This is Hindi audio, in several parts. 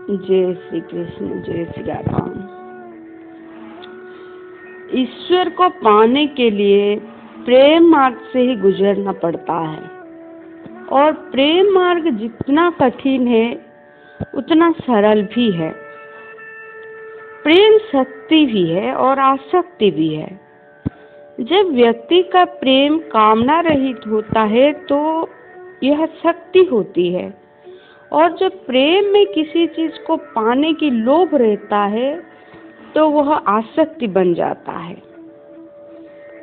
जय श्री कृष्ण, जय श्री राम। ईश्वर को पाने के लिए प्रेम मार्ग से ही गुजरना पड़ता है, और प्रेम मार्ग जितना कठिन है उतना सरल भी है। प्रेम शक्ति भी है और आसक्ति भी है। जब व्यक्ति का प्रेम कामना रहित होता है तो यह शक्ति होती है, और जब प्रेम में किसी चीज को पाने की लोभ रहता है तो वह आसक्ति बन जाता है।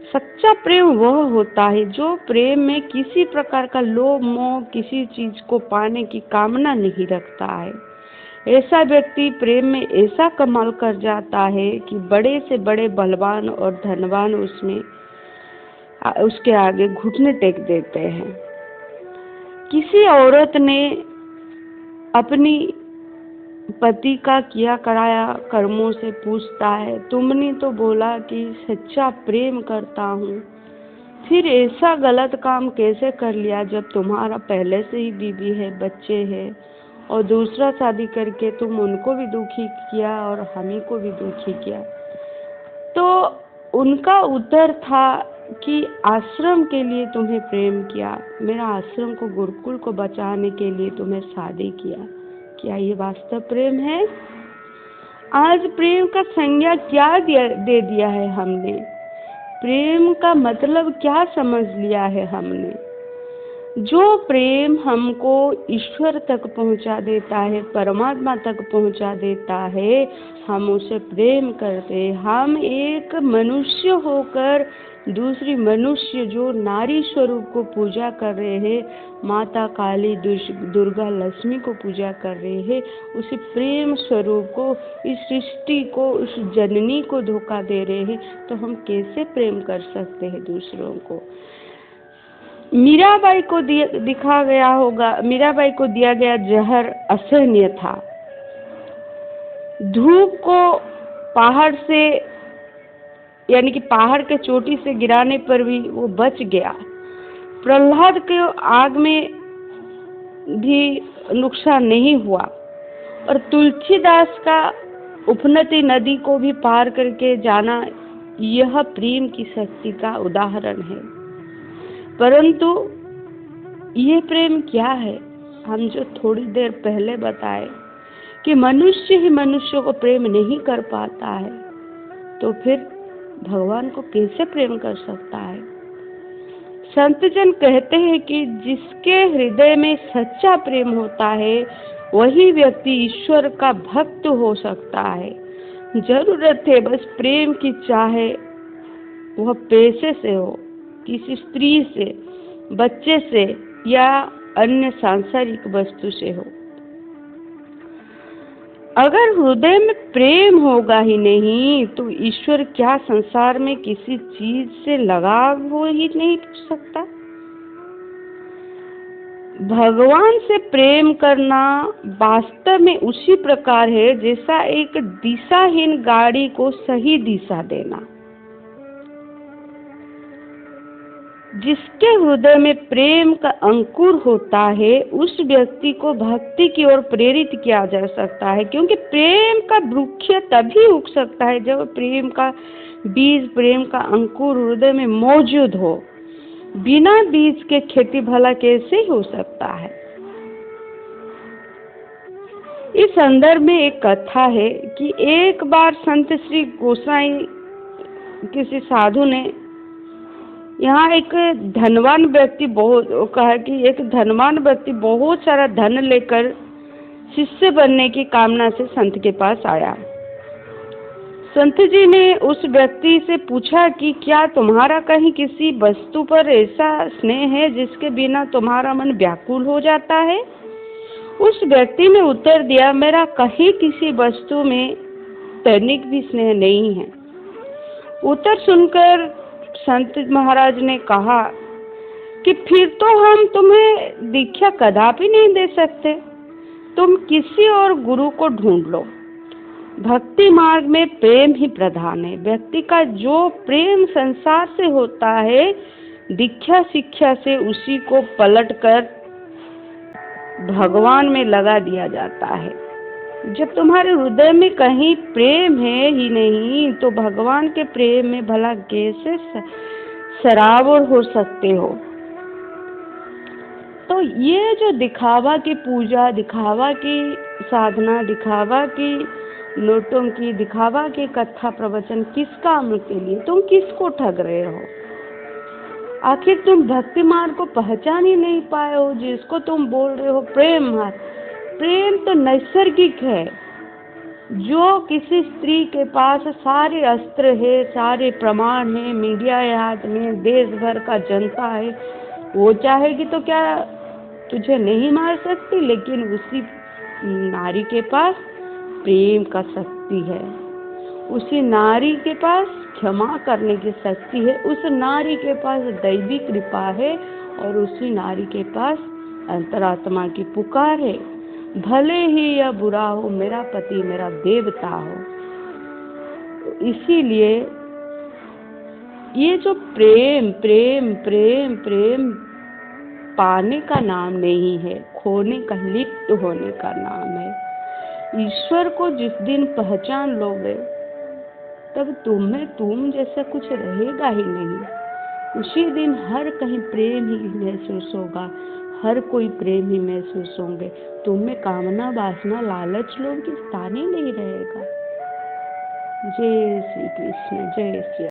सच्चा प्रेम वह होता है जो प्रेम में किसी प्रकार का लोभ मोह, किसी चीज को पाने की कामना नहीं रखता है। ऐसा व्यक्ति प्रेम में ऐसा कमाल कर जाता है कि बड़े से बड़े बलवान और धनवान उसके आगे घुटने टेक देते हैं। किसी औरत ने अपनी पति का किया कराया कर्मों से पूछता है, तुमने तो बोला कि सच्चा प्रेम करता हूँ, फिर ऐसा गलत काम कैसे कर लिया जब तुम्हारा पहले से ही बीवी है, बच्चे हैं, और दूसरा शादी करके तुम उनको भी दुखी किया और हमी को भी दुखी किया। तो उनका उत्तर था कि आश्रम के लिए तुम्हें प्रेम किया, मेरा आश्रम को, गुरुकुल को बचाने के लिए तुम्हें शादी किया। क्या ये वास्तव प्रेम है? आज प्रेम का संज्ञा क्या दे दिया है हमने? प्रेम का मतलब क्या समझ लिया है हमने? जो प्रेम हमको ईश्वर तक पहुंचा देता है, परमात्मा तक पहुंचा देता है, हम उसे प्रेम करते। हम एक मनुष्य होकर दूसरी मनुष्य जो नारी स्वरूप को पूजा कर रहे हैं, माता काली, दुर्गा, लक्ष्मी को पूजा कर रहे हैं, उसी प्रेम स्वरूप को, इस सृष्टि को, उस जननी को धोखा दे रहे हैं, तो हम कैसे प्रेम कर सकते हैं दूसरों को? मीराबाई को मीराबाई को दिया गया जहर असहनीय था। धूप को पहाड़ से, यानी कि पहाड़ के चोटी से गिराने पर भी वो बच गया। प्रहलाद के आग में भी नुकसान नहीं हुआ, और तुलसीदास का उपनती नदी को भी पार करके जाना, यह प्रेम की शक्ति का उदाहरण है। परंतु ये प्रेम क्या है? हम जो थोड़ी देर पहले बताए कि मनुष्य ही मनुष्य को प्रेम नहीं कर पाता है, तो फिर भगवान को कैसे प्रेम कर सकता है? संत जन कहते हैं कि जिसके हृदय में सच्चा प्रेम होता है वही व्यक्ति ईश्वर का भक्त हो सकता है। जरूरत है बस प्रेम की चाहे, वह पैसे से हो, किसी स्त्री से, बच्चे से, या अन्य सांसारिक वस्तु से हो। अगर हृदय में प्रेम होगा ही नहीं तो ईश्वर क्या संसार में किसी चीज से लगाव हो ही नहीं सकता। भगवान से प्रेम करना वास्तव में उसी प्रकार है जैसा एक दिशाहीन गाड़ी को सही दिशा देना। जिसके हृदय में प्रेम का अंकुर होता है उस व्यक्ति को भक्ति की ओर प्रेरित किया जा सकता है, क्योंकि प्रेम का वृक्ष तभी उग सकता है जब प्रेम का बीज, प्रेम का अंकुर हृदय में मौजूद हो। बिना बीज के खेती भला कैसे हो सकता है? इस संदर्भ में एक कथा है कि एक बार संत श्री गोसाई, किसी साधु ने यहाँ एक धनवान व्यक्ति बहुत सारा धन लेकर शिष्य बनने की कामना से संत के पास आया। संत जी ने उस व्यक्ति से पूछा कि क्या तुम्हारा कहीं किसी वस्तु पर ऐसा स्नेह है जिसके बिना तुम्हारा मन व्याकुल हो जाता है? उस व्यक्ति ने उत्तर दिया, मेरा कहीं किसी वस्तु में तनिक भी स्नेह नहीं है। उत्तर सुनकर संत महाराज ने कहा कि फिर तो हम तुम्हें दीक्षा कदापि नहीं दे सकते, तुम किसी और गुरु को ढूंढ लो। भक्ति मार्ग में प्रेम ही प्रधान है। व्यक्ति का जो प्रेम संसार से होता है, दीक्षा शिक्षा से उसी को पलटकर भगवान में लगा दिया जाता है। जब तुम्हारे हृदय में कहीं प्रेम है ही नहीं तो भगवान के प्रेम में भला कैसे सराबोर हो सकते हो। तो ये जो दिखावा की पूजा, दिखावा की साधना, दिखावा की नौटंकी, दिखावा की कथा प्रवचन किस काम के लिए? तुम किसको ठग रहे हो? आखिर तुम भक्ति मार्ग को पहचान ही नहीं पाए हो, जिसको तुम बोल रहे हो प्रेम मार्ग। प्रेम तो नैसर्गिक है। जो किसी स्त्री के पास सारे अस्त्र है, सारे प्रमाण है, मीडिया है हाथ में, देश भर का जनता है, वो चाहेगी तो क्या तुझे नहीं मार सकती? लेकिन उसी नारी के पास प्रेम का शक्ति है, उसी नारी के पास क्षमा करने की शक्ति है, उस नारी के पास दैवी कृपा है और उसी नारी के पास अंतरात्मा की पुकार है। भले ही यह बुरा हो, मेरा पति मेरा देवता हो। इसीलिए ये जो प्रेम प्रेम प्रेम प्रेम पाने का नाम नहीं है, खोने का, लिप्त होने का नाम है। ईश्वर को जिस दिन पहचान लोगे तब तुम जैसा कुछ रहेगा ही नहीं। उसी दिन हर कहीं प्रेम ही महसूस होगा, हर कोई प्रेम ही महसूस होंगे। तुम्हें कामना, वासना, लालच, लोभ की स्थान ही नहीं रहेगा। जय श्री कृष्ण, जय श्री